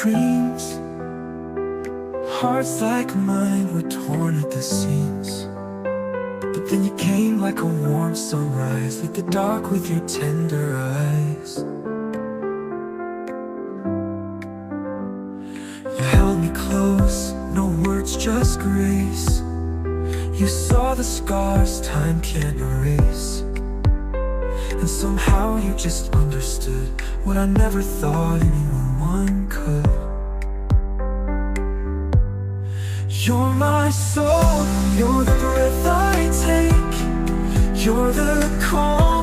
dreams. Hearts like mine were torn at the seams. But then you came like a warm sunrise, lit the dark with your tender eyes. You held me close, no words, just grace. You saw the scars time can't erase. And somehow you just understood what I never thought anyone could. You're my soul, you're the breath I take. You're the calm